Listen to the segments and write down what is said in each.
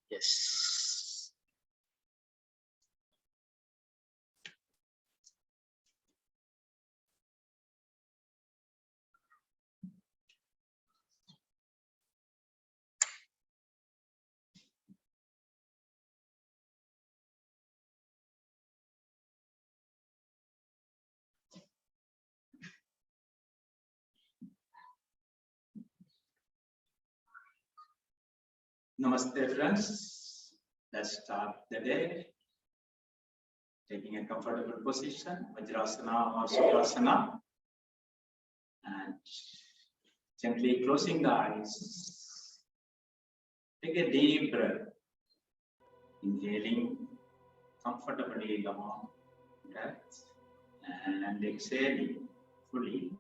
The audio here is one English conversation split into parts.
Yes. Namaste, friends. Let's start the day. Taking a comfortable position, Vajrasana or Sukhasana, and gently closing the eyes. Take a deep breath, inhaling comfortably long breath, and exhaling fully.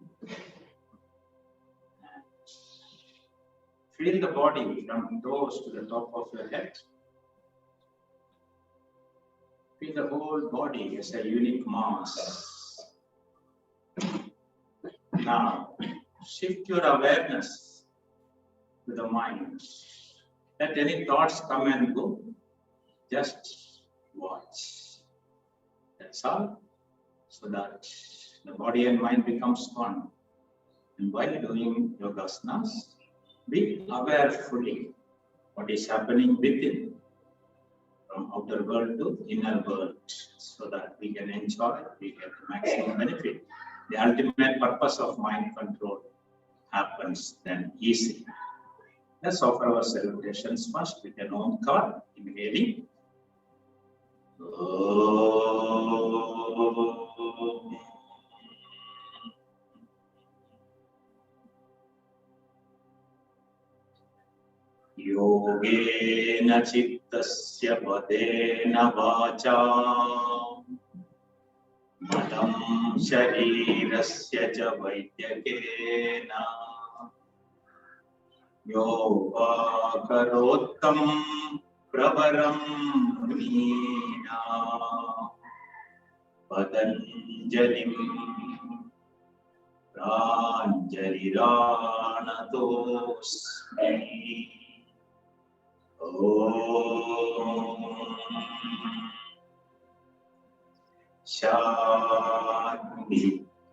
And feel the body from toes to the top of your head. Feel the whole body as a unique mass. Now, shift your awareness to the mind. Let any thoughts come and go. Just watch. That's all. So that the body and mind becomes one. And while doing yogasanas, be aware fully what is happening within, from outer world to inner world, so that we can enjoy, we get maximum benefit. The ultimate purpose of mind control happens then easily. Let's offer our celebrations first with an Omkar, inhaling. Yogena chittasya padena vacha madam sharirasya cha vaidyakena yoga karottam pravaram munina patanjalim pranjaliranatosmi. Om Shanti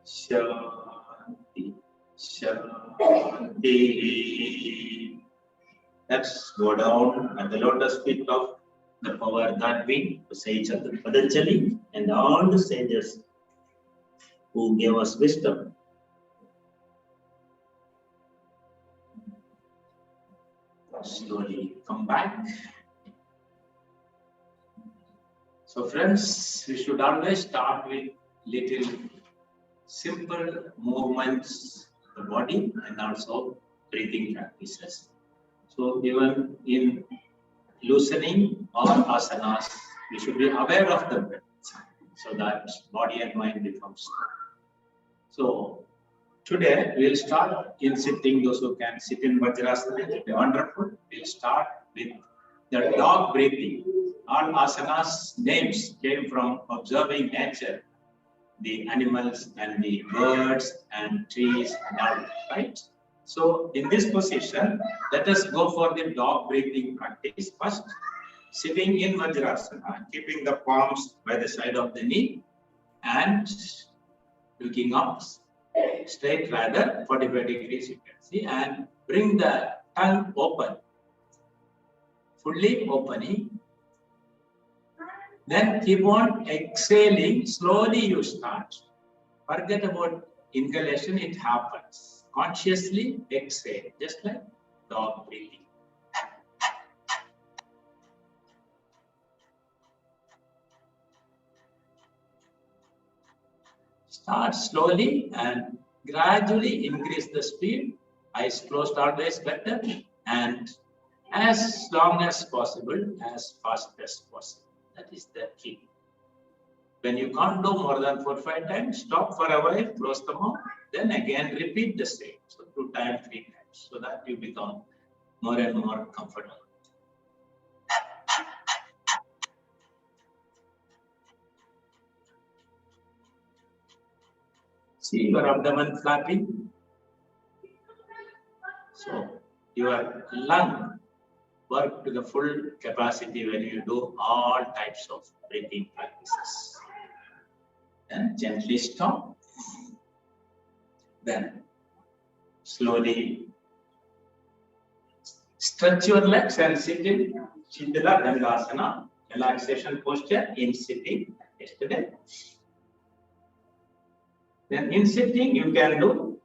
Shanti Shanti. Let's go down at the lotus feet of the power that we, the sage of the Patanjali, and all the sages who gave us wisdom. Slowly come back. So friends, we should always start with little simple movements of the body and also breathing practices. So even in loosening or asanas, we should be aware of the breath so that body and mind becomes strong. So today, we'll start in sitting. Those who can sit in Vajrasana, it will be wonderful. We'll start with the dog breathing. All asanas names came from observing nature, the animals and the birds and trees and all, right? So in this position, let us go for the dog breathing practice first. Sitting in Vajrasana, keeping the palms by the side of the knee and looking up. Straight rather, 45 degrees you can see, and bring the tongue open, fully opening. Then keep on exhaling, slowly you start. Forget about inhalation, it happens. Consciously exhale, just like dog breathing. Start slowly and gradually increase the speed. Eyes closed always better, and as long as possible, as fast as possible. That is the key. When you can't do more than 4 or 5 times, stop for a while, close the mouth, then again repeat the same. So 2 times, 3 times, so that you become more and more comfortable. See your abdomen flapping. So your lung work to the full capacity when you do all types of breathing practices. And gently stop. Then slowly stretch your legs and sit in Shitala Dandasana, relaxation posture in sitting yesterday. Then in sitting, you can do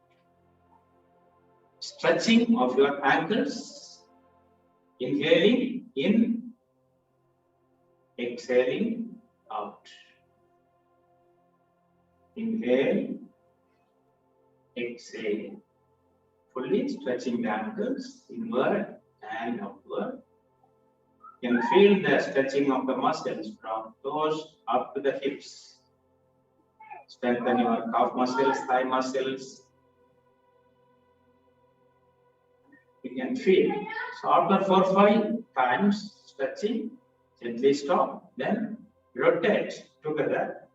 stretching of your ankles, inhaling in, exhaling out. Inhale, exhale. Fully stretching the ankles inward and upward. You can feel the stretching of the muscles from toes up to the hips. Strengthen your calf muscles, thigh muscles. You can feel. So after 4 or 5 times stretching, gently stop. Then rotate together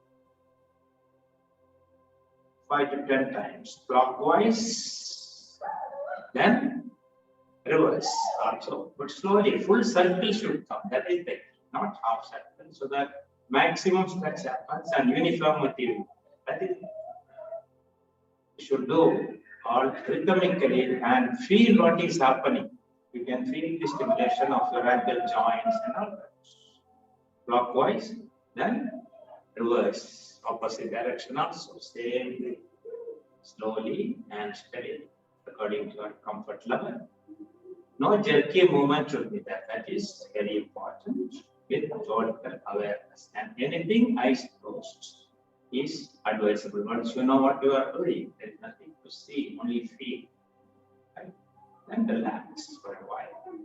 5 to 10 times clockwise. Then reverse also, but slowly. Full circle should come. That is the, not half circle, so that maximum stretch happens and uniformity. That is, you should do all rhythmically and feel what is happening. You can feel the stimulation of your ankle joints and all that. Clockwise, then reverse, opposite direction also. Same way. Slowly and steady according to your comfort level. No jerky movement should be there. That is very important with total awareness. And anything eyes closed is advisable. Once you know what you are doing, there is nothing to see, only feel. Right? And relax for a while.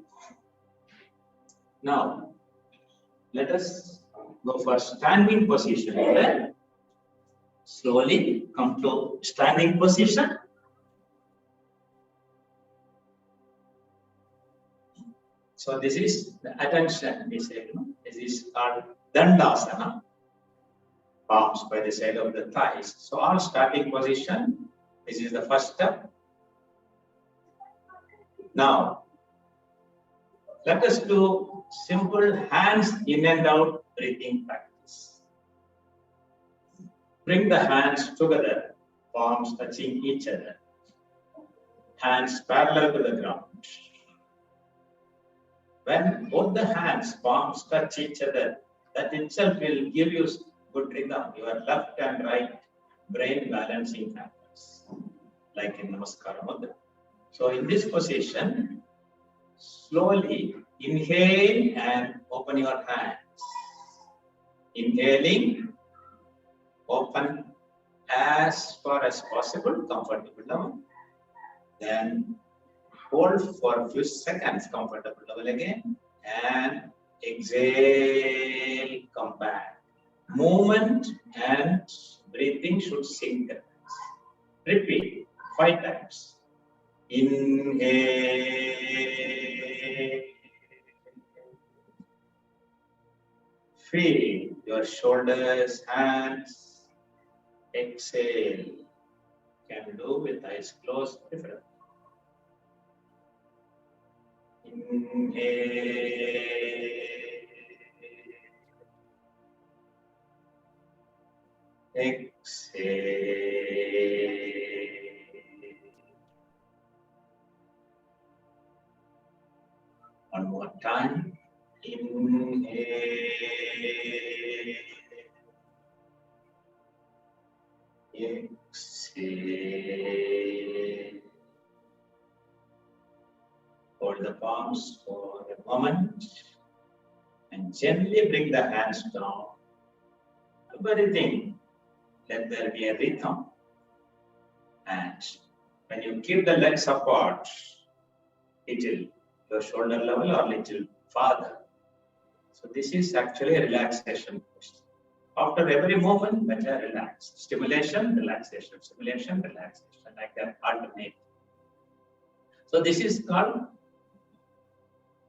Now, let us go for standing position. Then slowly come to standing position. So this is the attention. This is called Dandasana. Palms by the side of the thighs. So our starting position. This is the first step. Now, let us do simple hands in and out breathing practice. Bring the hands together, palms touching each other. Hands parallel to the ground. When both the hands, palms touch each other, that itself will give you good rhythm. Your left and right brain balancing happens, like in Namaskara Mudra. So in this position, slowly inhale and open your hands. Inhaling, open as far as possible, comfortable level. Then hold for a few seconds, comfortable level again. And exhale, come back. Movement and breathing should synchronize. Repeat 5 times. Inhale. Feel your shoulders, hands. Exhale. Can do with eyes closed. Different. Inhale. Exhale. One more time. Inhale. Exhale. Hold the palms for a moment and gently bring the hands down. Breathing. Let there be a rhythm. And when you keep the legs apart, little your shoulder level or little farther. So this is actually a relaxation posture. After every movement, better relax. Stimulation, relaxation, stimulation, relaxation, like that alternate. So this is called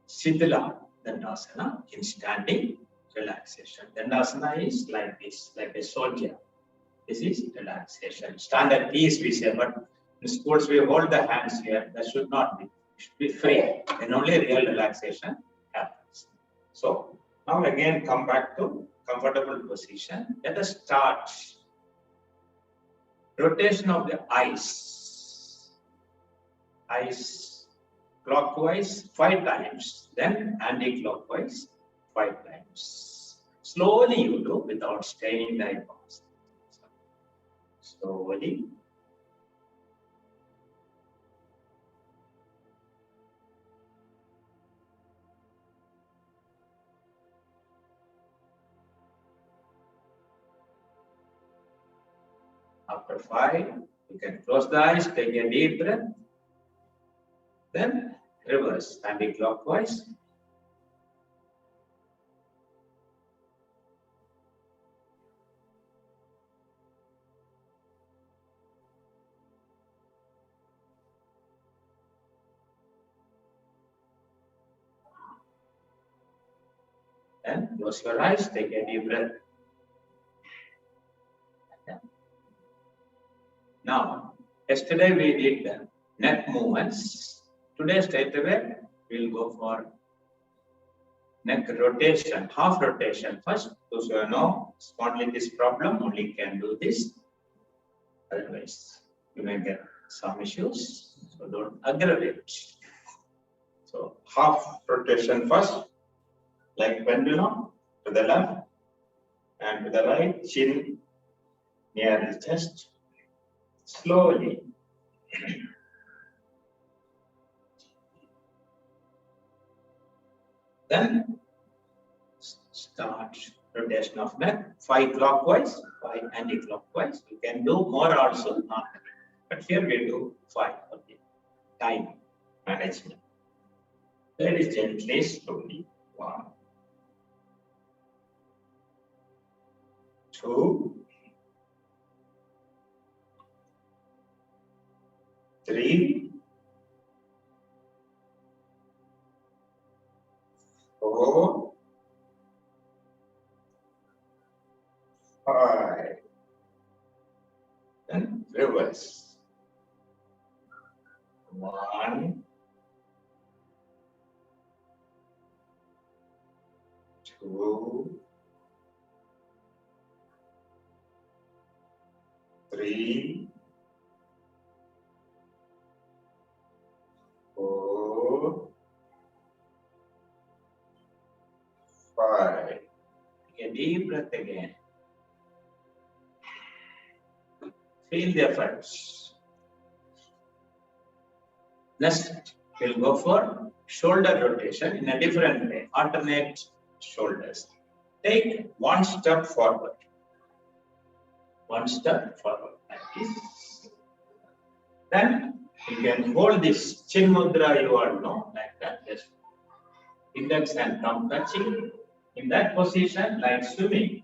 Shitala Dandasana in standing relaxation. Dandasana is like this, like a soldier. This is relaxation. Standard piece we say, but in sports we hold the hands here. That should not be. It should be free. Then only real relaxation happens. So now again come back to comfortable position. Let us start. Rotation of the eyes. Eyes clockwise 5 times. Then anti-clockwise 5 times. Slowly you do without straining the eyeballs. Slowly. After 5, you can close the eyes, take a deep breath. Then reverse, anti-clockwise. Then close your eyes, take a deep breath. Now, yesterday we did the neck movements. Today, straight away, we'll go for neck rotation, half rotation first. Those who know spondylitis problem only can do this. Otherwise, you may get some issues. So don't aggravate. So half rotation first, like pendulum to the left and to the right, chin near the chest. Slowly. Then start rotation of neck, 5 clockwise, 5 anti-clockwise. You can do more also, not, but here we do 5 for the time management. Very gently, slowly. 1, 2, 3, 4, 5. Then reverse. 1, 2, 3, 4, 5. Take a deep breath again. Feel the efforts. Next, we'll go for shoulder rotation in a different way. Alternate shoulders. Take 1 step forward. 1 step forward like this. Then you can hold this chin mudra, you all know, like that. Just index and thumb touching. In that position, like swimming,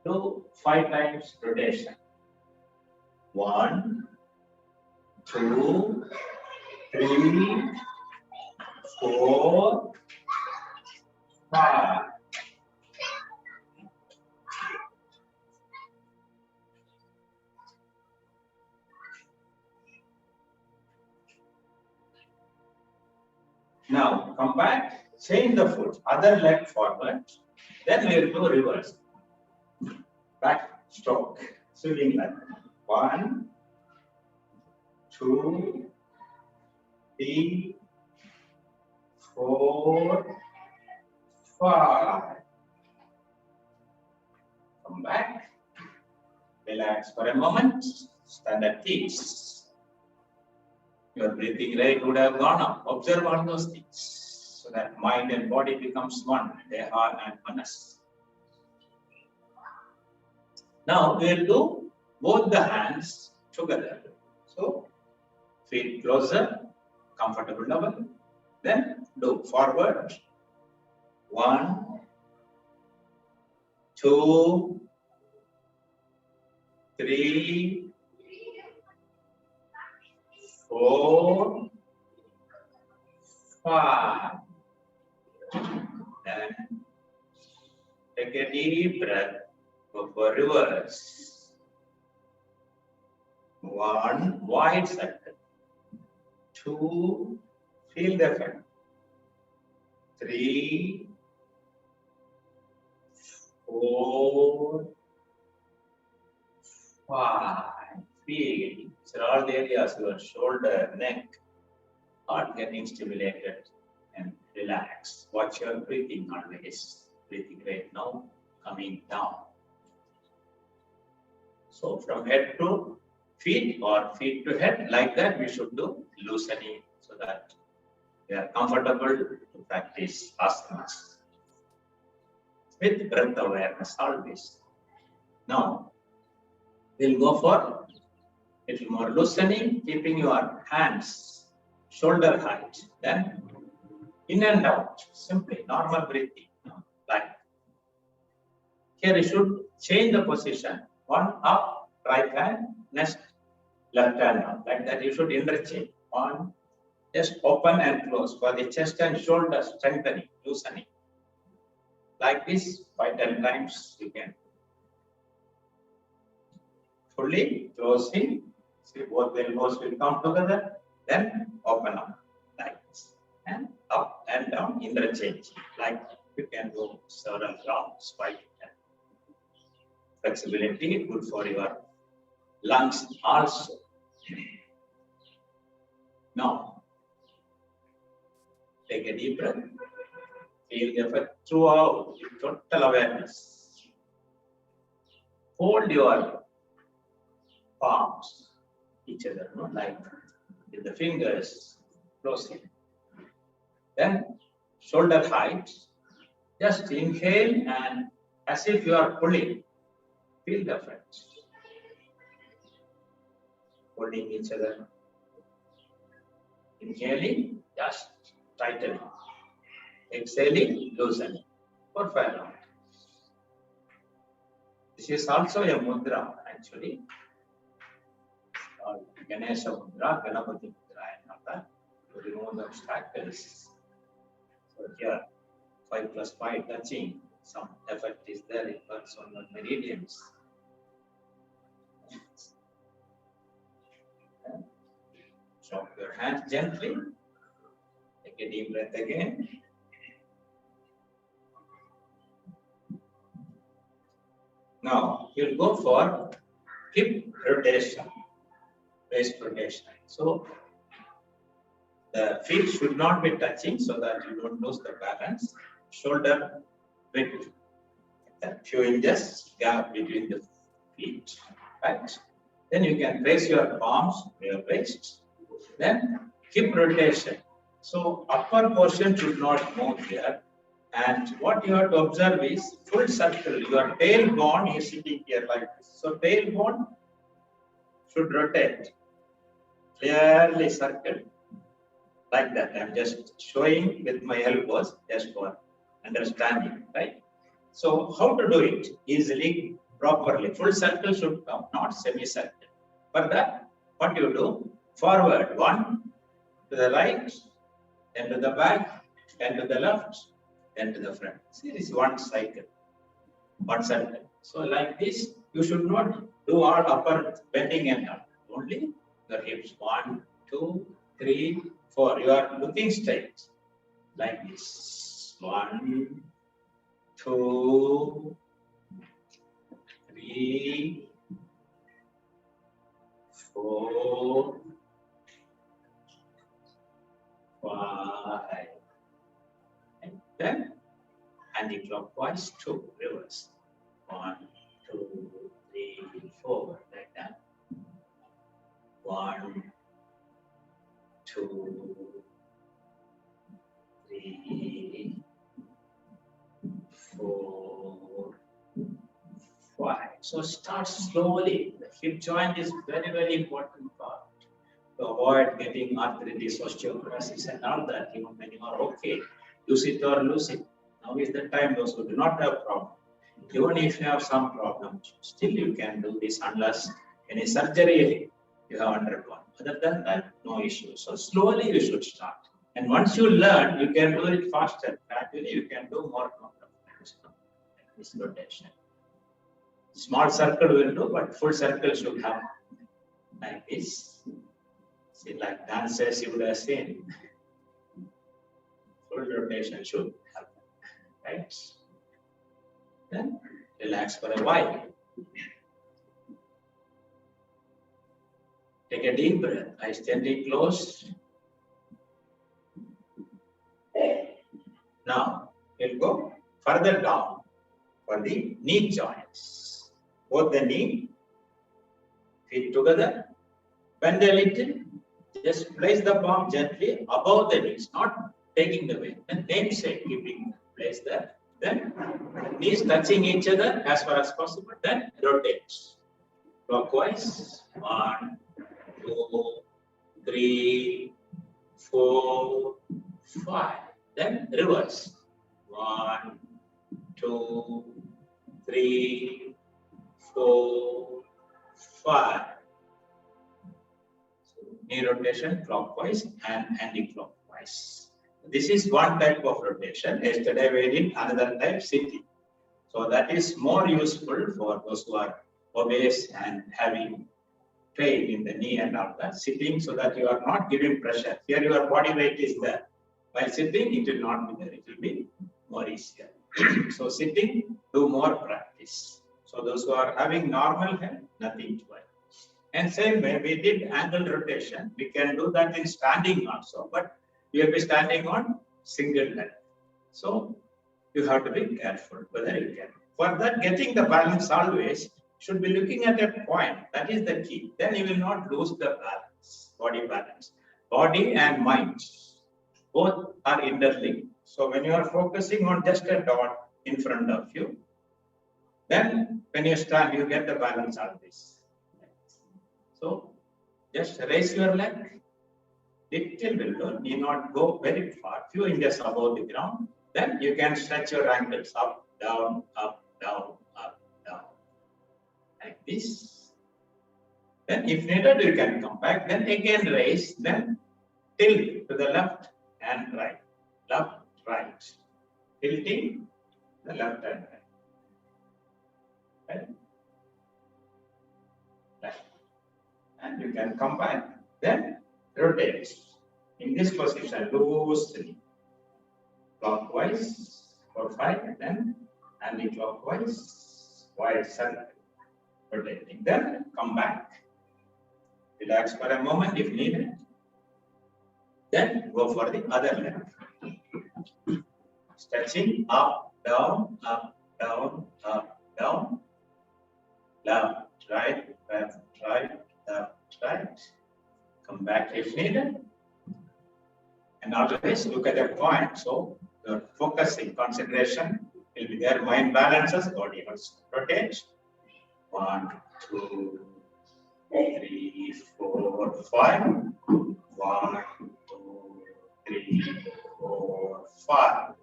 do 5 times rotation. 1, 2, 3, 4, 5. Now come back, change the foot, other leg forward, then we will do reverse. Back stroke, swimming like 1, 2, 3, 4, 5. Come back, relax for a moment, stand at peace. Your breathing rate would have gone up. Observe all those things so that mind and body becomes one. They are and manas. Now we'll do both the hands together. So feet closer, comfortable level. Then do forward. 1, 2, 3, 4, 5. Then take a deep breath. Go for reverse. 1 wide circle. 2 feel the effect. 3, 4, 5. Feel. These are all the areas, your shoulder, neck, are getting stimulated and relax. Watch your breathing always. Breathing right now, coming down. So from head to feet or feet to head, like that we should do loosening so that we are comfortable to practice asanas with breath awareness always. Now we'll go for little more loosening, keeping your hands shoulder height. Then in and out, simply normal breathing. Like here, you should change the position. One up, right hand, next left hand up. Like that, you should interchange. One, just open and close for the chest and shoulder strengthening, loosening. Like this, 5-10 times you can. Fully closing. See, both elbows will come together. Then open up like this. And up and down, interchange. Like you can go several rounds, 5 to 10. Flexibility, good for your lungs also. Now, take a deep breath. Feel the effect throughout, total awareness. Hold your palms, each other, no? Like with the fingers closely. Then, shoulder height. Just inhale and as if you are pulling. Feel the effect. Holding each other. Inhaling, just tightening. Exhaling, loosening. For 5 rounds. This is also a mudra, actually. Ganesha mudra, Ganapati mudra, and other to remove the obstacles. So here, 5 plus 5 touching. Some effect is there, it works on the meridians. Drop your hands gently. Take a deep breath again. Now, you'll go for hip rotation, waist rotation. So, the feet should not be touching so that you don't lose the balance. Shoulder width, a few inches gap between the feet, right? Then you can place your palms to your waist. Then hip rotation. So upper portion should not move here. And what you have to observe is full circle. Your tailbone is sitting here like this. So tailbone should rotate. Clearly circle. Like that. I'm just showing with my elbows just for understanding, right? So how to do it easily, properly? Full circle should come, not semicircle. For that, what you do? Forward, 1 to the right, then to the back, then to the left, then to the front. See, this is one cycle, one circle. So like this, you should not do all upper bending and up. Only the hips. 1, 2, 3, 4. You are looking straight. Like this. 1, 2, 3, 4, 5. And then anti-clockwise 2, reverse. 1, 2, 3, 4, like that. 1, 2, 3, 4, 5. So start slowly. The hip joint is very, very important part to avoid getting arthritis, osteoporosis, and all that. Even when you are okay, use it or lose it. Now is the time. Those who do not have problem, even if you have some problem, still you can do this unless any surgery you have undergone. Other than that, no issue. So slowly you should start. And once you learn, you can do it faster. Gradually, you can do more this rotation. Small circle will do, but full circle should have like this. See, like dancers you would have seen. Full rotation should happen, right? Then relax for a while. Take a deep breath. Eyes gently closed. Now we'll go further down for the knee joints. Both the knee, feet together. Bend a little. Just place the palm gently above the knees, not taking the weight. And namesake, keeping place there. Then knees touching each other as far as possible. Then rotate clockwise. 1, 2, 3, 4, 5. Then reverse. 1, 2, 3, 4, 5. Knee rotation clockwise and anti-clockwise. This is one type of rotation. Yesterday we did another type, sitting. So that is more useful for those who are obese and having pain in the knee and all that. Sitting so that you are not giving pressure. Here your body weight is there. While sitting, it will not be there. It will be more easier. So sitting, do more practice. So those who are having normal health, nothing to worry. And same way, we did angle rotation. We can do that in standing also, but you will be standing on single leg. So you have to be careful whether you can. For that, getting the balance always should be looking at a point. That is the key. Then you will not lose the balance, body balance. Body and mind, both are interlinked. So when you are focusing on just a dot in front of you, then when you stand, you get the balance always. So just raise your leg, little below, need not go very far, few inches above the ground. Then you can stretch your ankles up, down, up, down, up, down. Like this. Then if needed, you can come back. Then again raise, then tilt to the left and right. Left, right. Tilting the left and right. Right? Right. And you can come back, then rotate in this position loosely, clockwise for 5, then anti-clockwise, wide circle, rotating. Then come back, relax for a moment if needed, then go for the other leg. Stretching up, down, up, down, up, down, left, right, left, right, left, right. Come back if needed. And always look at a point. So your focusing, concentration will be there. Mind balances, body also. Rotate. 1, 2, 3, 4, 5. 1, 2, 3, 4, 5.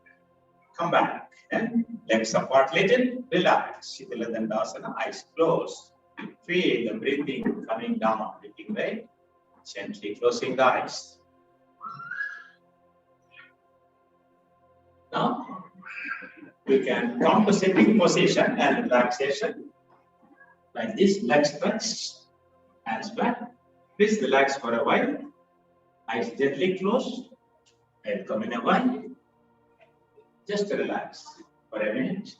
Come back. And legs apart little. Relax. Shithalandasana. Eyes closed. Feel the breathing coming down. Breathing right. Gently closing the eyes. Now, we can come to sitting position and relaxation. Like this, legs stretched, hands flat. Please relax for a while. Eyes gently closed. I'll come in a while. Just relax for a minute.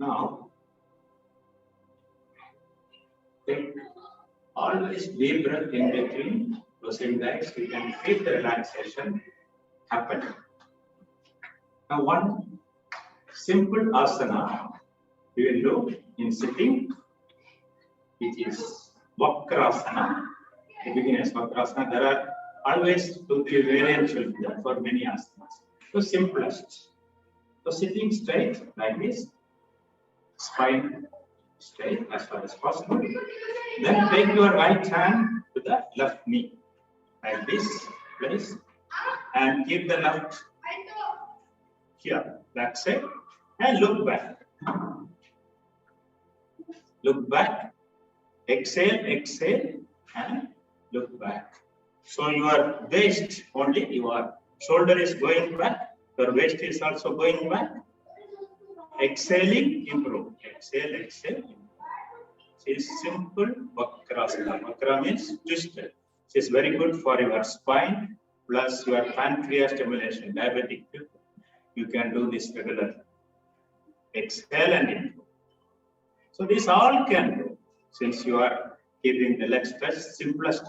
Now, take always deep breath in between closing the eyes. You can feel the relaxation happen. Now, one simple asana we will do in sitting, which is Vakrasana. The beginners Vakrasana. There are always 2-3 variants will be there for many asanas. So simplest. So sitting straight like this, spine straight as far as possible. Then take your right hand to the left knee like this place and keep the left here, back side, and look back. Look back. Exhale, exhale, and look back. So your waist only, your shoulder is going back, your waist is also going back. Exhaling, improve. Exhale, exhale, improve. It's simple Vakrasana. Vakra means twisted. It's very good for your spine plus your pancreas stimulation. Diabetic people, you can do this regularly. Exhale and improve. So this all can do since you are keeping the leg stretched, simplest.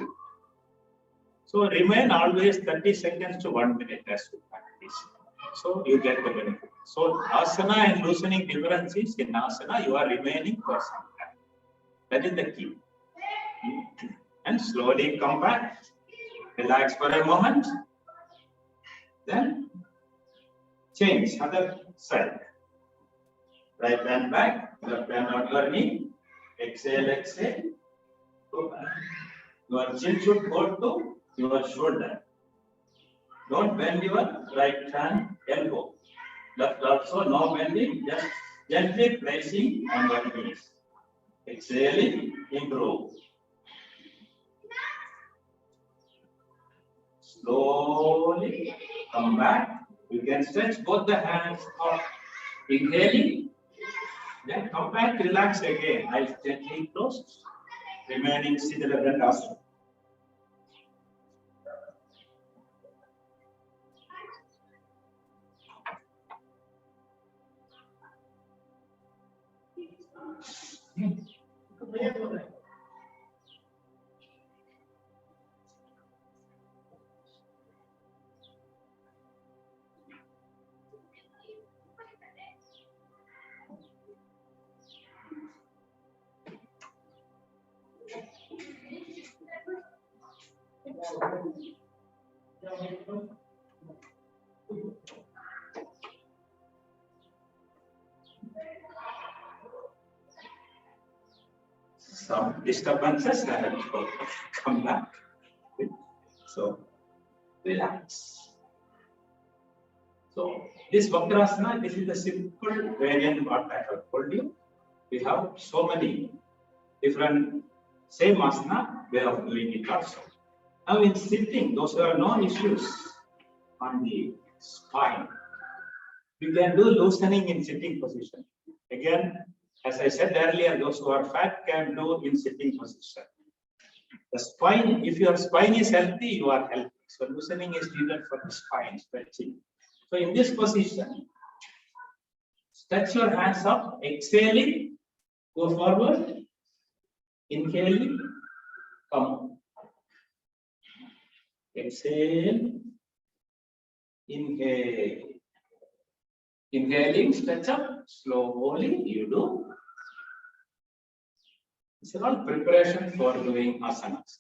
So remain always 30 seconds to 1 minute as you practice. So you get the benefit. So asana and loosening differences in asana, you are remaining for some time. That is the key. And slowly come back. Relax for a moment. Then change other side. Right hand back, left hand on your knee. Exhale, exhale. Go back. Your chin should go to your shoulder. Don't bend your right hand elbow. Left also no bending, just gently placing on your knees. Exhaling, improve. Slowly come back. You can stretch both the hands up. Inhaling. Then come back, relax again. Eyes gently closed. Remaining seated at the asana. Some disturbances that come back. So relax. So this Vakrasana, this is the simple variant what I have told you. We have so many different same asana way of doing it also. Now in sitting, those who have no issues on the spine, you can do loosening in sitting position. Again, as I said earlier, those who are fat can do in sitting position. The spine, if your spine is healthy, you are healthy. So loosening is needed for the spine stretching. So in this position, stretch your hands up, exhaling, go forward, inhaling, come. Exhale, inhale. Inhaling, stretch up, slowly you do. It's all preparation for doing asanas.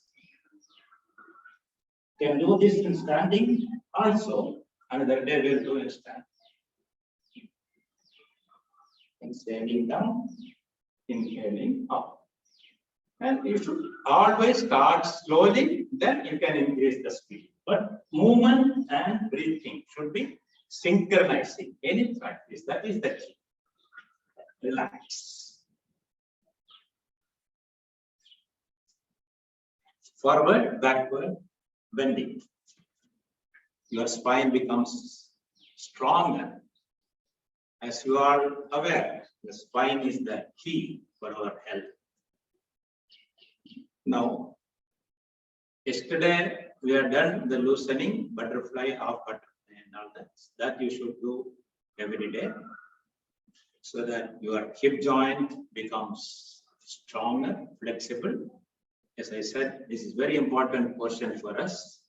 You can do this in standing also. Another day we'll do in stand. Exhaling down, inhaling up. And you should always start slowly, then you can increase the speed. But movement and breathing should be synchronizing any practice. That is the key. Relax. Forward, backward, bending. Your spine becomes stronger. As you are aware, the spine is the key for our health. Now, yesterday we have done the loosening, butterfly, half butterfly and all that. That you should do every day. so that your hip joint becomes stronger, flexible. As I said, this is very important question for us.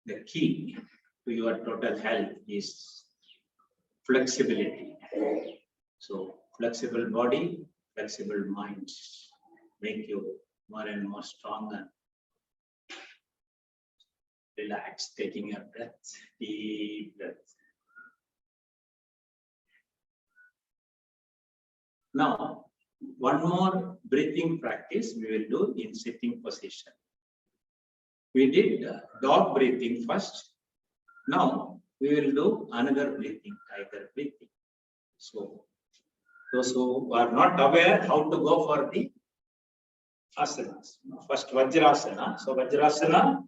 The key to your total health is flexibility. So flexible body, flexible mind make you more and more stronger. Relax, taking a breath, deep breath. Now, one more breathing practice we will do in sitting position. We did dog breathing first. Now, we will do another breathing, tiger breathing. So, those who are not aware how to go for the asanas. First, Vajrasana. So, Vajrasana,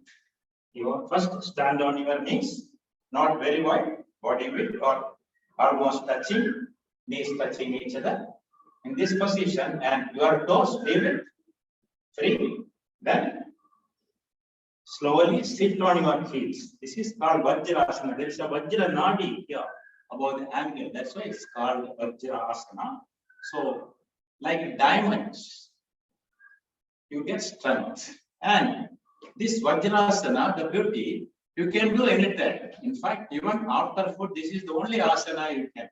you first stand on your knees, not very wide, body width or almost touching, knees touching each other. In this position, and your toes leave it free. Then slowly sit on your heels. This is called Vajrasana. There is a Vajra Nadi here above the ankle. That's why it's called Vajrasana. So, like diamonds, you get strength. And this Vajrasana, the beauty, you can do anytime. In fact, even after food, this is the only asana you can do.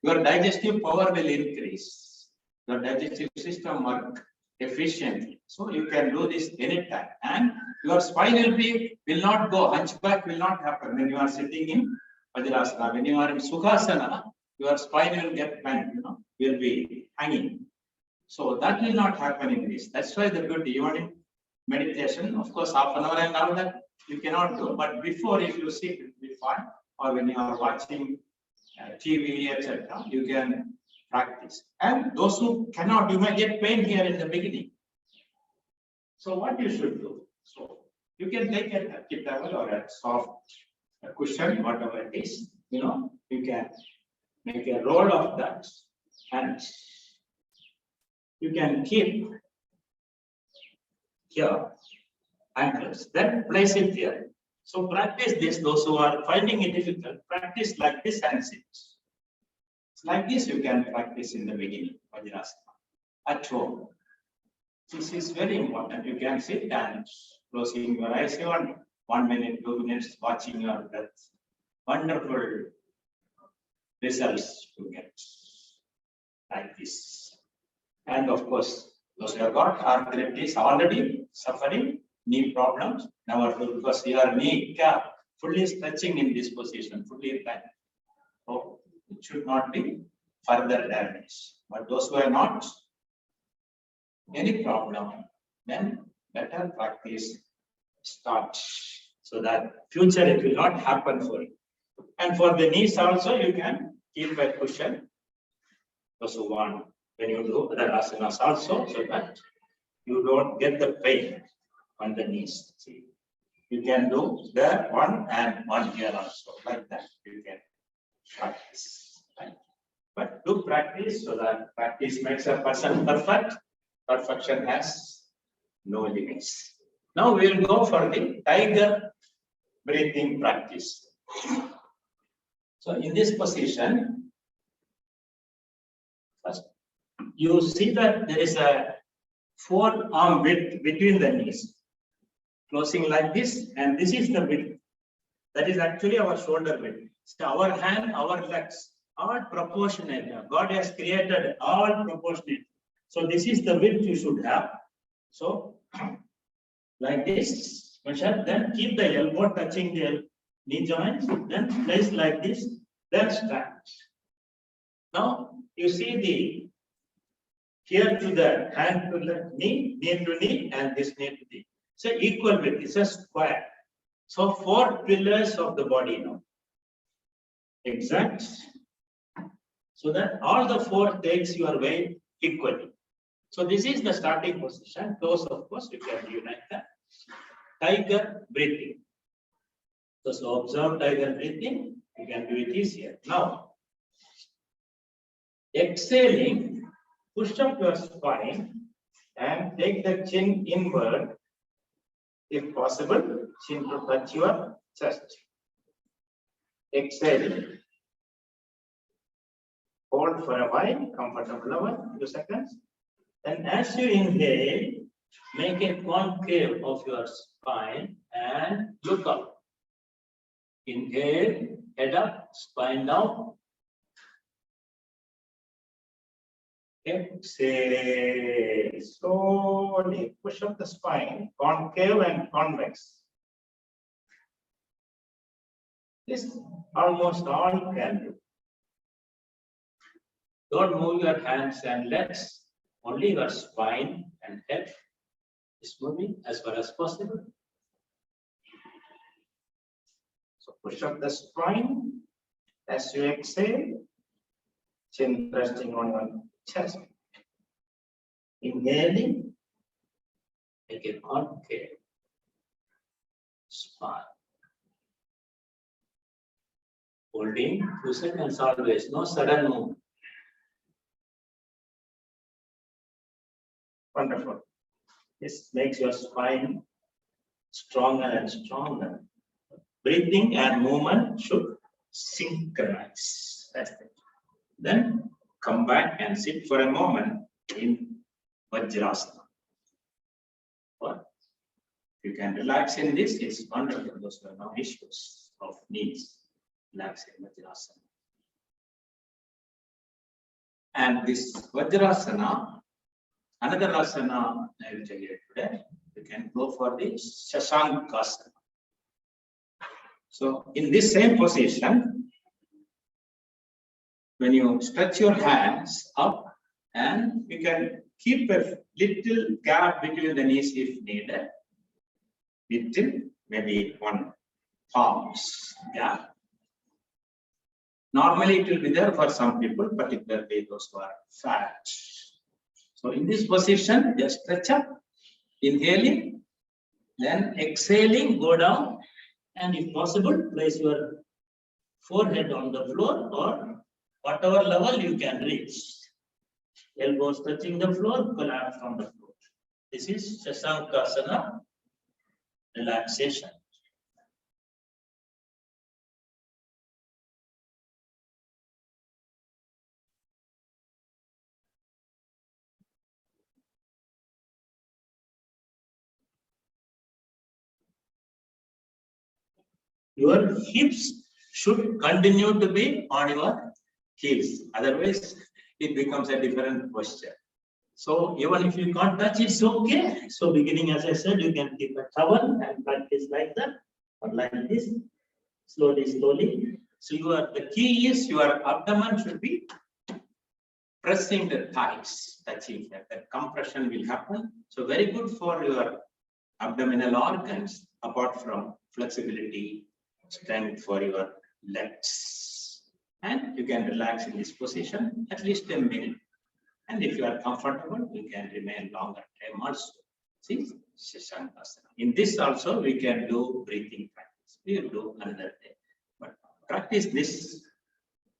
Your digestive power will increase. Your digestive system work efficiently. So you can do this anytime. And your spine will not go, hunchback will not happen when you are sitting in Vajrasana. When you are in Sukhasana, your spine will get bent, will be hanging. So that will not happen in this. That's why the beauty, even in meditation, of course, half an hour and all that you cannot do. But before, if you sit, it will be fun. Or when you are watching TV, etc., you can practice. And those who cannot, you may get pain here in the beginning. So what you should do? So you can take a tip towel or a soft cushion, whatever it is. You can make a roll of that, and you can keep here ankles. Then place it here. So practice this. Those who are finding it difficult, practice like this and sit. Like this you can practice in the beginning, Vajrasana, at home. This is very important. You can sit and closing your eyes even 1 minute, 2 minutes, watching your breath. Wonderful results to get like this. And of course, those who have got arthritis already suffering, knee problems, never do, because your knee fully stretching in this position, fully bent. So it should not be further damaged. But those who are not any problem, then better practice start, so that future it will not happen for you. And for the knees also, you can keep a cushion. Those who want, when you do other asanas also, so that you don't get the pain on the knees. See, you can do there one and one here also, like that. You can practice. Right? But do practice, so that practice makes a person perfect. Perfection has no limits. Now we will go for the tiger breathing practice. So in this position, first you see that there is a forearm width between the knees, closing like this, and this is the width. That is actually our shoulder width. So our hand, our legs are proportionate. God has created all proportionate. So this is the width you should have. So like this, measure, then keep the elbow touching the knee joints, then place like this, then stand. Now you see the here to the hand to the knee, knee to knee, and this knee to knee. So equal width, it's a square. So 4 pillars of the body now. Exact. So that all the 4 takes your weight equally. So this is the starting position. Toes, of course, you can unite that. Tiger breathing. So observe tiger breathing. You can do it easier. Now, exhaling, push up your spine and take the chin inward. If possible, chin to touch your chest. Exhaling. Hold for a while, comfortable level, few seconds. Then as you inhale, make a concave of your spine and look up. Inhale, head up, spine down. Exhale, slowly push up the spine, concave and convex. This almost all you can do. Don't move your hands and legs, only your spine and head is moving as far as possible. So push up the spine as you exhale, chin resting on your chest. Inhaling, make a concave spine. Holding 2 seconds always, no sudden move. Wonderful. This makes your spine stronger and stronger. Breathing and movement should synchronize. That's it. Then come back and sit for a moment in Vajrasana. Or you can relax in this, it's wonderful. Those are no issues of knees. Relax in Vajrasana. And this Vajrasana, another asana I will tell you today. You can go for the Session2. So in this same position, when you stretch your hands up, and you can keep a little gap between the knees if needed, little, maybe 1 palm's gap. Normally it will be there for some people, particularly those who are fat. So in this position, just stretch up, inhaling, then exhaling, go down, and if possible, place your forehead on the floor or whatever level you can reach. Elbows touching the floor, collapse on the floor. This is Session2 relaxation. Your hips should continue to be on your heels. Otherwise, it becomes a different posture. So even if you can't touch, it's okay. So beginning, as I said, you can keep a towel and practice like that or like this, slowly, slowly. So the key is your abdomen should be pressing the thighs, touching that. That compression will happen. So very good for your abdominal organs, apart from flexibility, strength for your legs. And you can relax in this position at least a minute. And if you are comfortable, you can remain longer time also. See, Session2. In this also, we can do breathing practice. We will do another day. But practice this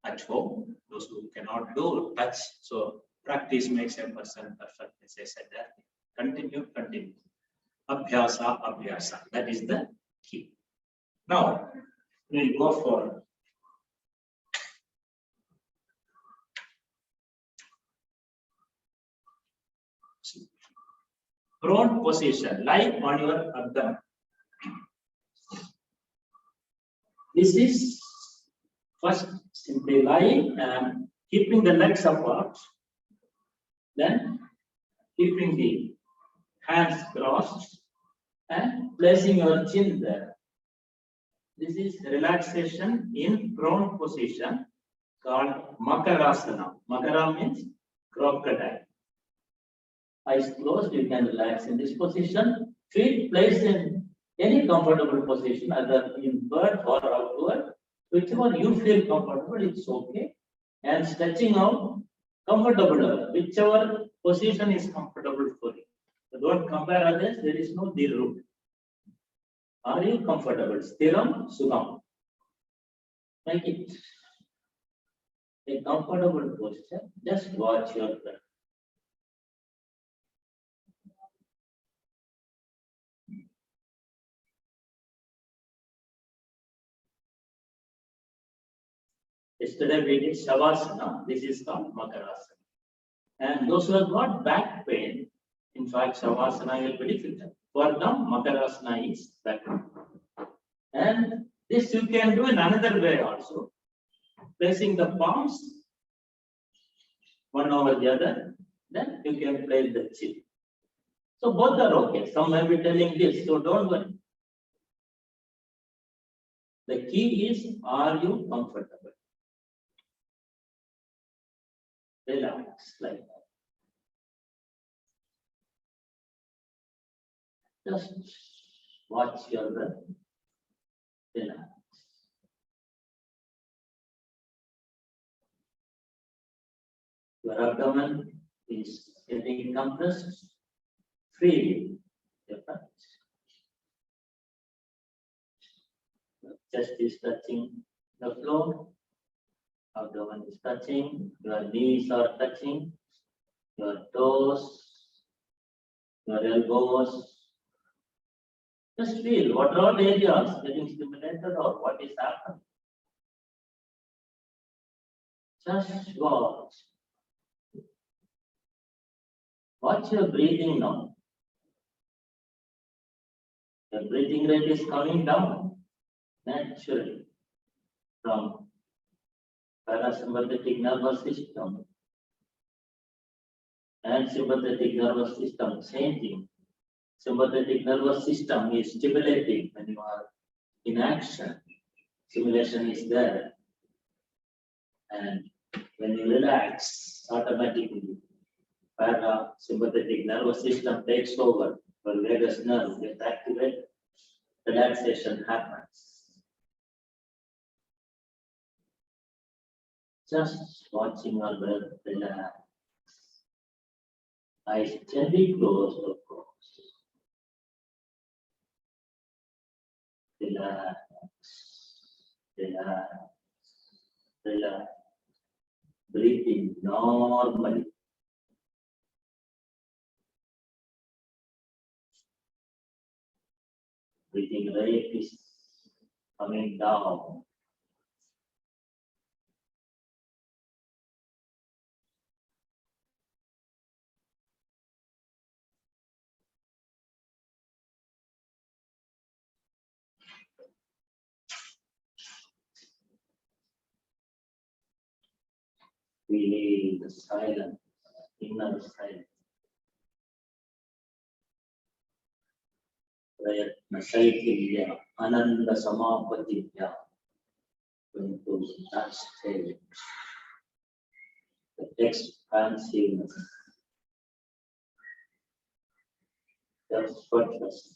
at home. Those who cannot do touch. So practice makes a person perfect. As I said that. Continue. Abhyasa, abhyasa. That is the key. Now, we'll go for prone position. Lie on your abdomen. This is first simply lying and keeping the legs apart. Then keeping the hands crossed and placing your chin there. This is relaxation in prone position called Makarasana. Makara means crocodile. Eyes closed, you can relax in this position. Feet placed in any comfortable position, either inward or outward. Whichever you feel comfortable, it's okay. And stretching out, comfortable, whichever position is comfortable for you. So don't compare others, there is no deal route. Are you comfortable? Stiram, Sugam. Make it a comfortable posture. Just watch your breath. Yesterday we did Shavasana. This is called Makarasana. And those who have got back pain, in fact, Shavasana will be difficult. For them, Makarasana is better. And this you can do in another way also. Placing the palms one over the other, then you can place the chin. So both are okay. Some may be telling this, so don't worry. The key is, are you comfortable? Relax like that. Just watch your breath. Relax. Your abdomen is getting compressed freely. Your chest is touching the floor. Abdomen is touching. Your knees are touching. Your toes, your elbows. Just feel what are all areas getting stimulated or what is happening. Just watch. Watch your breathing now. Your breathing rate is coming down naturally from parasympathetic nervous system and sympathetic nervous system. Same thing. Sympathetic nervous system is stimulating when you are in action. Stimulation is there. And when you relax, automatically parasympathetic nervous system takes over. Your vagus nerve gets activated. Relaxation happens. Just watching your breath relax. Eyes gently closed, of course. Relax, relax, relax. Breathing normally. Breathing rate is coming down. Feel the silence, inner silence. Prayatna Saitya Ananda Samapatitya. Going to that stage. The expansiveness. Self-focus.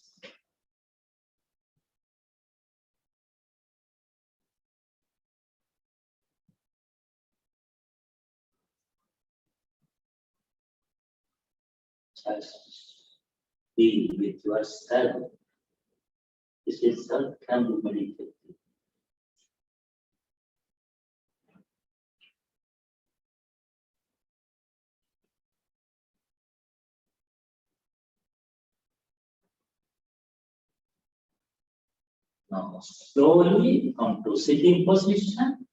Just be with yourself. This itself can be meditated. Now slowly come to sitting position.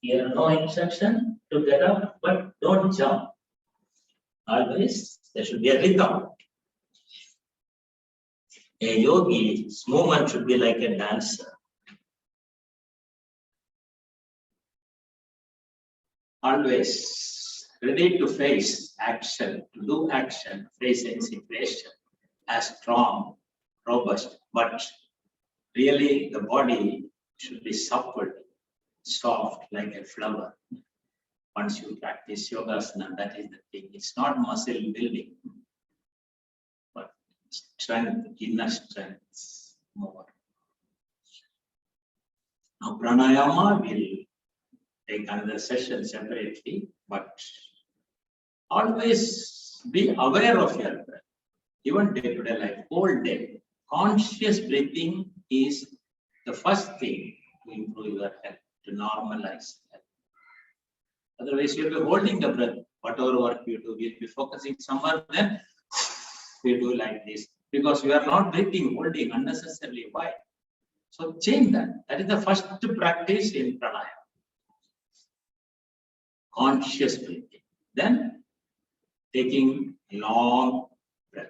Here no instruction to get up, but don't jump. Always there should be a rhythm. A yogi's movement should be like a dancer. Always ready to face action, to do action, face a situation as strong, robust, but really the body should be supple, soft like a flower. Once you practice yogasana, that is the thing. It's not muscle building, but strength, inner strength more. Now pranayama will take another session separately, but always be aware of your breath. Even day-to-day life, whole day. Conscious breathing is the first thing to improve your health, to normalize health. Otherwise, you'll be holding the breath. Whatever work you do, we'll be focusing somewhere, then we do like this. Because we are not breathing, holding unnecessarily. Why? So change that. That is the first practice in pranayama. Conscious breathing. Then taking long breath.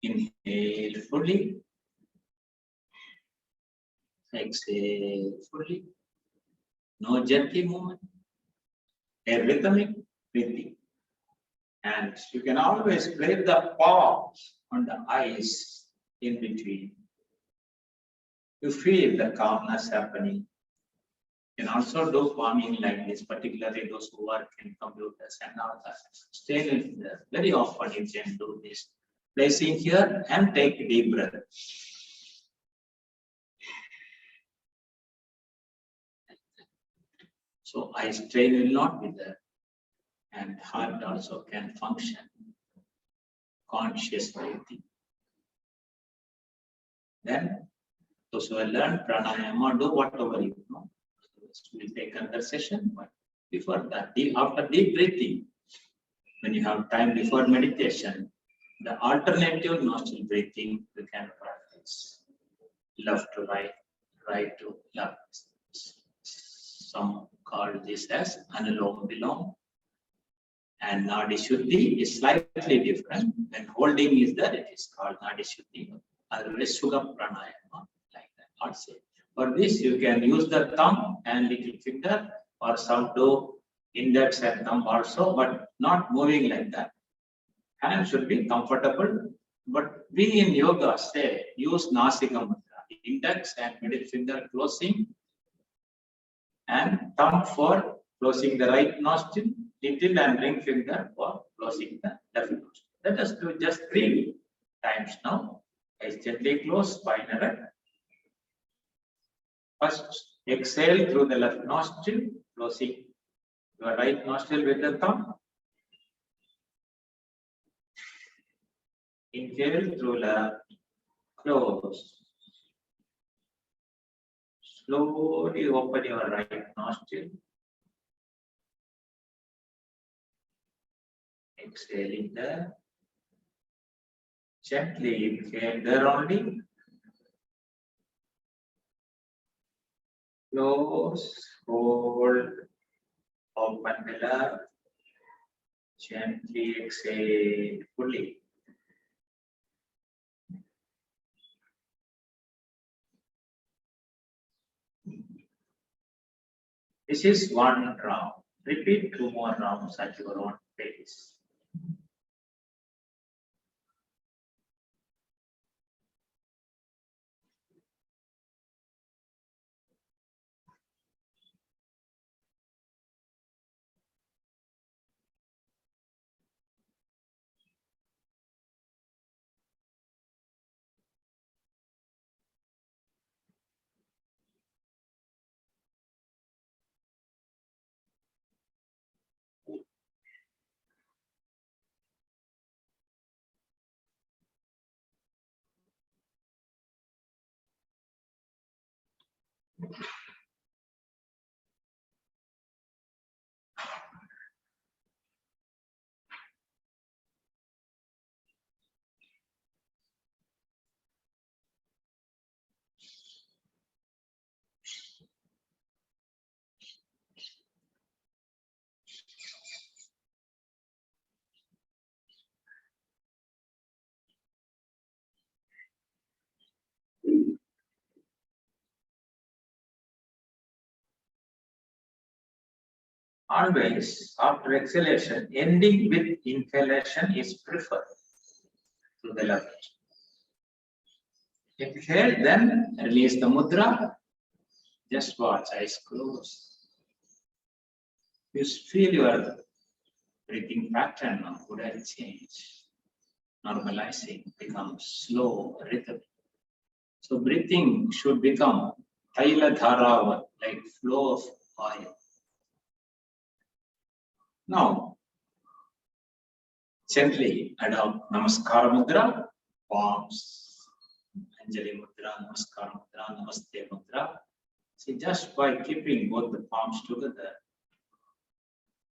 Inhale fully. Exhale fully. No jerky movement. A rhythmic breathing. And you can always break the pause on the eyes in between. You feel the calmness happening. You can also do palming like this, particularly those who work in computers and all that. Stay in there. Very often you can do this. Placing here and take a deep breath. So eye strain will not be there. And heart also can function. Conscious breathing. Then those who have learned pranayama, do whatever you know. We'll take another session, but before that, after deep breathing, when you have time before meditation, the alternative nostril breathing you can practice. Left to right, right to left. Some call this as Anulom Vilom. And Nadi Shuddhi is slightly different. When holding is there, it is called Nadi Shuddhi. Otherwise, Sugam Pranayama, like that. Also. For this, you can use the thumb and little finger, or some do index and thumb also, but not moving like that. Hand should be comfortable, but we in yoga say use Nasika Mudra, index and middle finger closing, and thumb for closing the right nostril, little and ring finger for closing the left nostril. Let us do just 3 times now. Eyes gently close, spine erect. First, exhale through the left nostril, closing your right nostril with the thumb. Inhale through left, close. Slowly open your right nostril. Exhaling there. Gently inhale there only. Close, hold, open the left. Gently exhale fully. This is 1 round. Repeat 2 more rounds at your own pace. Always, after exhalation, ending with inhalation is preferred to the left. Exhale, then release the mudra. Just watch, eyes closed. You feel your breathing pattern now would change. Normalizing becomes slow, rhythm. So breathing should become Taila Dharavat, like flow of oil. Now, gently adopt Namaskara Mudra, palms, Anjali Mudra, Namaskara Mudra, Namaste Mudra. See, just by keeping both the palms together,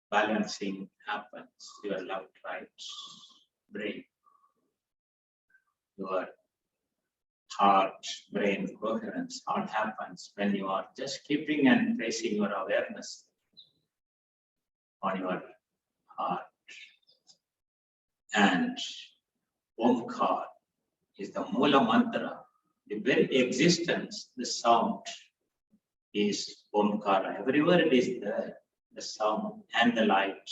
balancing happens. Your left, right brain, your heart brain coherence. What happens when you are just keeping and placing your awareness on your heart? And Omkar is the Mula mantra. The very existence, the sound is Omkara. Everywhere it is there, the sound and the light.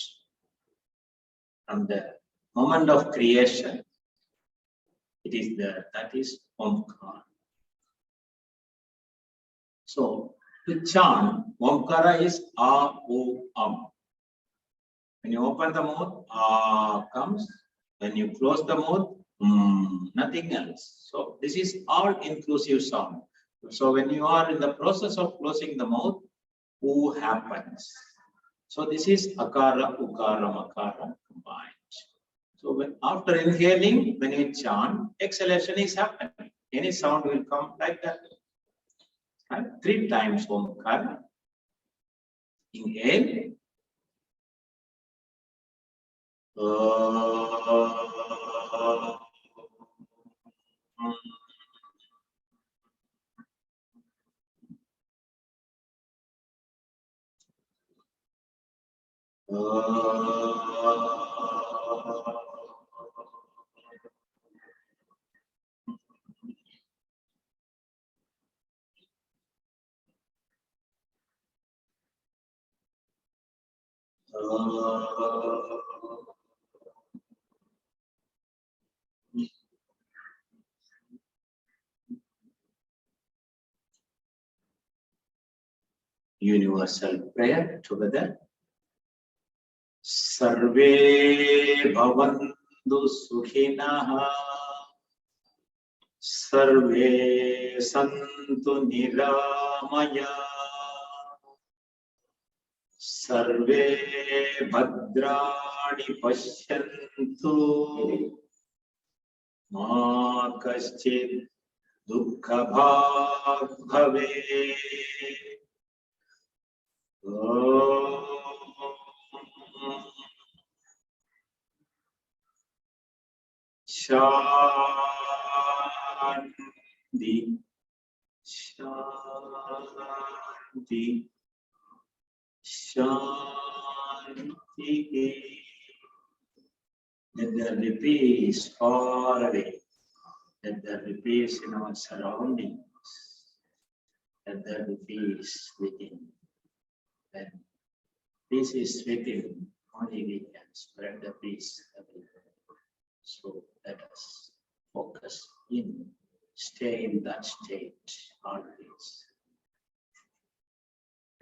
From the moment of creation, it is there. That is Omkara. So, to chant, Omkara is A, O, Am. When you open the mouth, A comes. When you close the mouth, nothing else. So, this is all inclusive sound. So, when you are in the process of closing the mouth, O happens. So, this is Akara, Ukara, Makara combined. So, after inhaling, when you chant, exhalation is happening. Any sound will come like that. And 3 times Omkara. Inhale. Universal prayer together. Sarve bhavantu sukhinaha. Sarve santu niramaya. Sarve bhadrani pashyantu. Ma kaschid dukkha bhag bhave. Shanti, Shanti, Shanti. Let there be peace far away. Let there be peace in our surroundings. Let there be peace within. When peace is within, only we can spread the peace everywhere. So let us focus in, stay in that state always.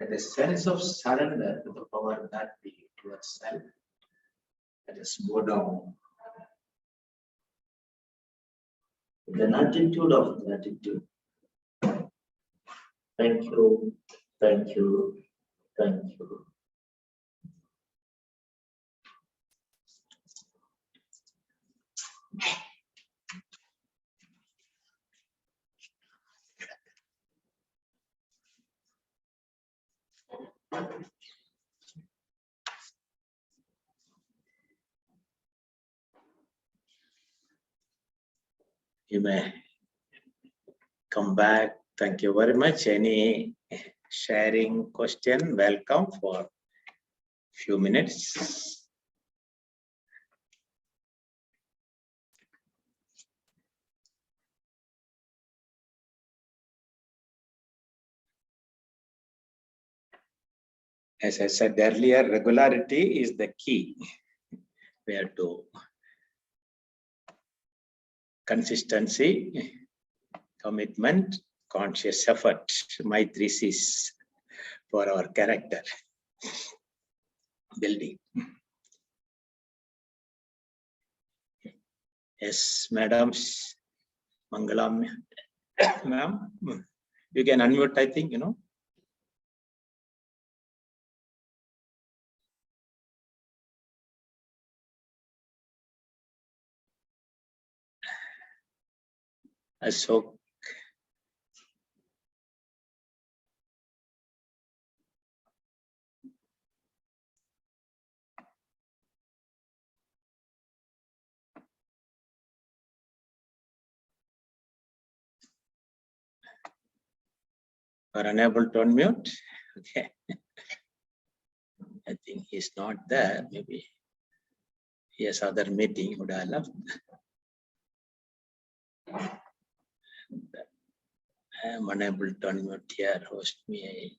Let a sense of surrender to the power that be towards self. Let us go down with an attitude of gratitude. Thank you, thank you, thank you. You may come back. Thank you very much. Any sharing question? Welcome for few minutes. As I said earlier, regularity is the key. Where to consistency, commitment, conscious effort, my 3 C's for our character building. Yes, madams, Mangalam, ma'am, you can unmute, I think, Ashok. Are unable to unmute? Okay. I think he's not there. Maybe he has other meeting. Would I left? I am unable to unmute here. Host me.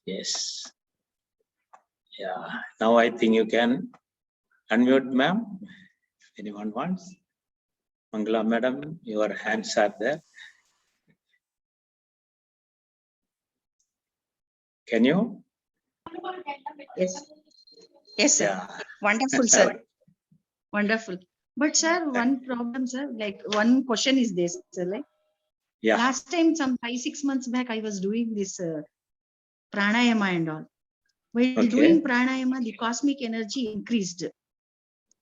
Yes. Yeah. Now I think you can unmute, ma'am. If anyone wants. Mangala, madam, your hands are there. Can you? Yes. Yes, sir. Yeah. Wonderful, sir. Wonderful. But sir, one problem, sir, like one question is this, sir, like Yeah. last time, some 5-6 months back, I was doing this pranayama and all. While Okay. doing pranayama, the cosmic energy increased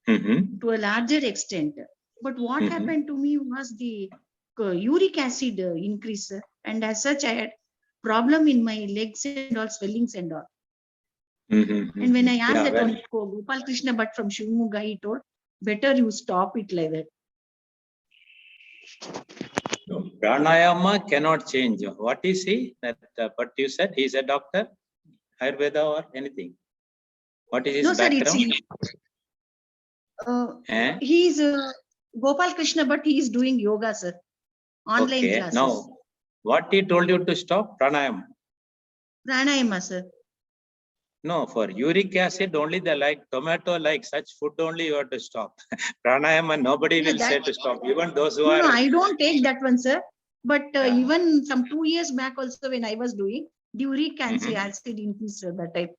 to a larger extent. But what happened to me was the uric acid increase, sir. And as such, I had problem in my legs and all, swellings and all. And when I asked that one Gopal Krishna Bhatt from Shivamogga, he told, better you stop it like that. No, pranayama cannot change. What is he? That what you said? He's a doctor, Ayurveda or anything. What is his No, sir, background? He's Gopal Krishna Bhatt. He is doing yoga, sir. Online classes. Now, what he told you to stop? Pranayama. Pranayama, sir. No, for uric acid only they like tomato, like such food only you have to stop. Pranayama, nobody will say to stop. Even those who are. No, I don't take that one, sir. But even some 2 years back also when I was doing, the uric acid increased, sir, that type.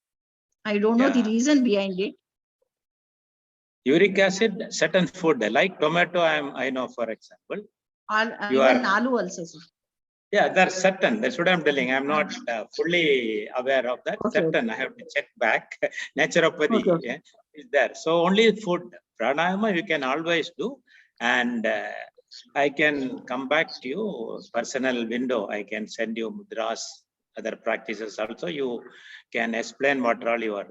I don't know the reason behind it. Uric acid, certain food like tomato, I know for example. Even aloo also, sir. Yeah, there's certain. That's what I'm telling. I'm not fully aware of that. Okay. Certain. I have to check back. Naturopathy is there. So only food. Pranayama you can always do. And I can come back to you, personal window. I can send you mudras, other practices also. You can explain what are all your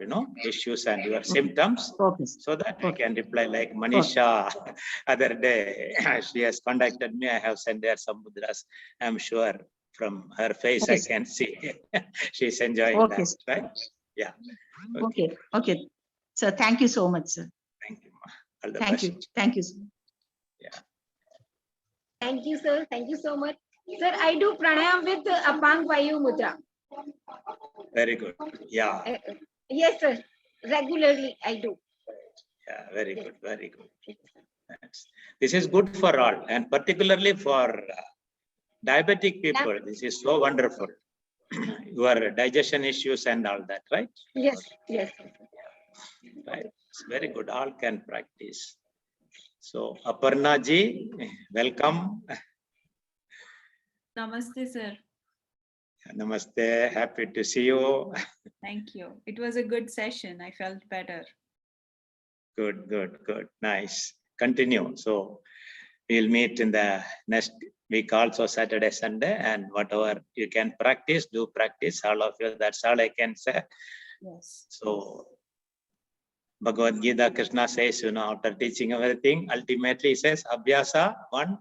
issues and your symptoms, so that I can reply. Like Manisha other day, she has contacted me. I have sent her some mudras. I'm sure from her face I can see she's enjoying that, right? Yeah. Okay. So thank you so much, sir. Thank you. All the Thank best. you. Thank you, sir. Yeah. Thank you, sir. Thank you so much. Sir, I do pranayam with Apang Vayu Mudra. Very good. Yeah. Yes, sir. Regularly, I do. Yeah, very good. Very good. This is good for all, and particularly for diabetic people. This is so wonderful. Your digestion issues and all that, right? Yes, yes. Right. It's very good. All can practice. So, Aparna ji, welcome. Namaste, sir. Namaste. Happy to see you. Thank you. It was a good session. I felt better. Good, good, good. Nice. Continue. So, we'll meet in the next week also, Saturday, Sunday, and whatever you can practice, do practice, all of you. That's all I can say. Yes. So, Bhagavad Gita, Krishna says, after teaching everything, ultimately he says, Abhyasa, one.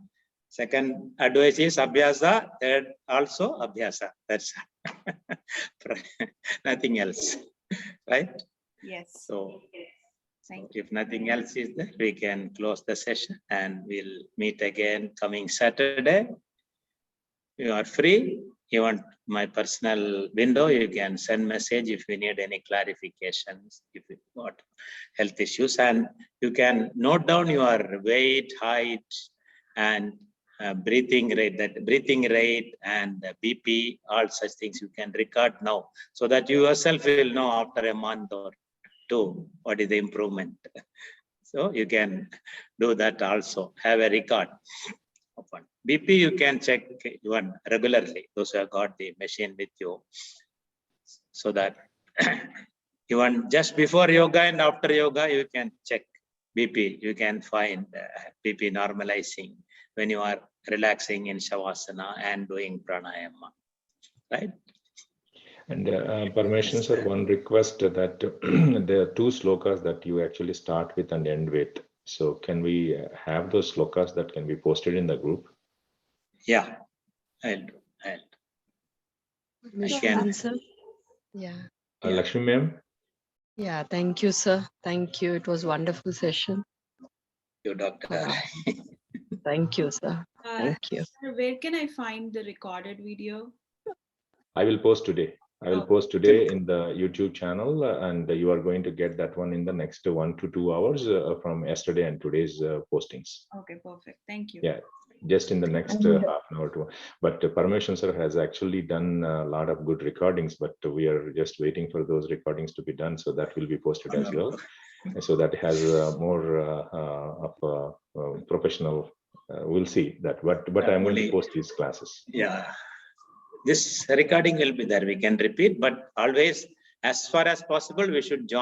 Second advice is Abhyasa. Third also Abhyasa. That's nothing else. Right? Yes. So, Thank you. if nothing else is there, we can close the session and we'll meet again coming Saturday. You are free. You want my personal window, you can send message if you need any clarifications, if you got health issues, and you can note down your weight, height, and breathing rate, that breathing rate and BP, all such things you can record now, so that you yourself will know after a month or two what is the improvement. So you can do that also, have a record. BP you can check even regularly, those who have got the machine with you, so that even just before yoga and after yoga you can check BP. You can find BP normalizing when you are relaxing in Shavasana and doing pranayama, right? And Parmeshwar sir, one request that there are 2 slokas that you actually start with and end with. So can we have those slokas that can be posted in the group? Yeah, I'll do. Vishwan, sir. Yeah. Yeah. Lakshmi ma'am? Yeah. Thank you, sir. Thank you. It was wonderful session. You, doctor. Thank you, sir. Thank you. Sir, where can I find the recorded video? I will post today. I will Oh. post today in the YouTube channel, and you are going to get that one in the next 1 to 2 hours from yesterday and today's postings. Okay, perfect. Thank you. Yeah, just in the next half an hour. But Parmeshwar sir has actually done a lot of good recordings, but we are just waiting for those recordings to be done. So that will be posted as well. So that has more of professional. We'll see that. But I'm going to post these classes. Yeah. This recording will be there. We can repeat, but always, as far as possible, we should join.